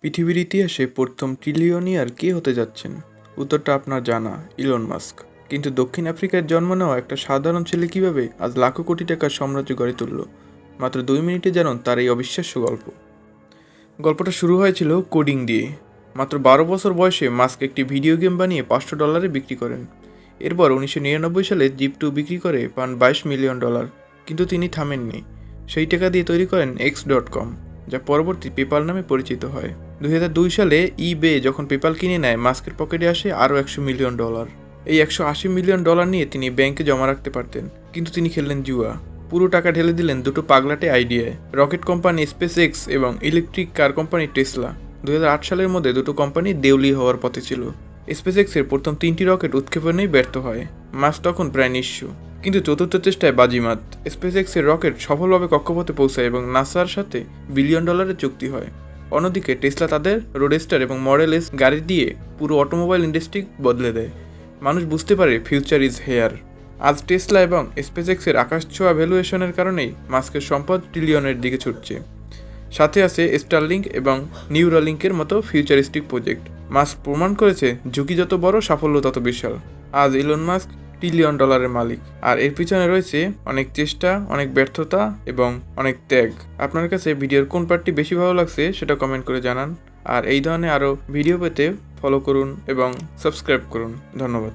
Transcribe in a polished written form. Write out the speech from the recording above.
পৃথিবীর ইতিহাসে প্রথম ট্রিলিয়নিয়ার কে হতে যাচ্ছেন? উত্তরটা আপনার জানা, ইলন মাস্ক। কিন্তু দক্ষিণ আফ্রিকায় জন্ম নেওয়া একটা সাধারণ ছেলে কীভাবে আজ লাখো কোটি টাকার সাম্রাজ্য গড়ে তুলল? মাত্র 2 মিনিটে জানুন তার এই অবিশ্বাস্য গল্প। গল্পটা শুরু হয়েছিল কোডিং দিয়ে। মাত্র 12 বছর বয়সে মাস্ক একটি ভিডিও গেম বানিয়ে $500 বিক্রি করেন। এরপর 1999 সালে জিপ2 বিক্রি করে পান $22 মিলিয়ন। কিন্তু তিনি থামেননি। সেই টাকা দিয়ে তৈরি করেন X.com, যা পরবর্তী পেপাল নামে পরিচিত হয়। 2002 সালে ইবে যখন পেপাল কিনে নেয়, মাস্কের পকেটে আসে আরও $100 মিলিয়ন। এই $180 মিলিয়ন নিয়ে তিনি ব্যাংকে জমা রাখতে পারতেন, কিন্তু তিনি খেললেন জুয়া। পুরো টাকা ঢেলে দিলেন দুটো পাগলাটে আইডিয়ায়, রকেট কোম্পানি SpaceX এবং ইলেকট্রিক কার কোম্পানি টেসলা। 2008 সালের মধ্যে দুটো কোম্পানি দেউলিয়া হওয়ার পথে ছিল। SpaceX-এর প্রথম 3টি রকেট উৎক্ষেপণেই ব্যর্থ হয়। মাস্ক তখন প্রায় নিঃস্ব, কিন্তু চতুর্থ চেষ্টায় বাজিমাত। SpaceX-এর রকেট সফলভাবে কক্ষপথে পৌঁছায় এবং নাসার সাথে $1 বিলিয়ন চুক্তি হয়। অন্যদিকে টেসলা তাদের রোডস্টার এবং মডেল এস গাড়ি দিয়ে পুরো অটোমোবাইল ইন্ডাস্ট্রি বদলে দেয়। মানুষ বুঝতে পারে ফিউচার ইজ হেয়ার। আজ টেসলা এবং SpaceX-এর আকাশছোঁয়া ভ্যালুয়েশনের কারণেই মাস্কের সম্পদ ট্রিলিয়নের দিকে ছুটছে। সাথে আছে স্টারলিংক এবং নিউরালিংকের মতো ফিউচারিস্টিক প্রজেক্ট। মাস্ক প্রমাণ করেছে ঝুঁকি যত বড়, সাফল্য তত বিশাল। আজ ইলন মাস্ক $1 ট্রিলিয়ন মালিক, আর এর পিছনে রয়েছে অনেক চেষ্টা, অনেক ব্যর্থতা এবং অনেক ত্যাগ। আপনার কাছে ভিডিওর কোন পার্টটি বেশি ভালো লাগছে সেটা কমেন্ট করে জানান। আর এই ধরনের আরও ভিডিও পেতে ফলো করুন এবং সাবস্ক্রাইব করুন। ধন্যবাদ।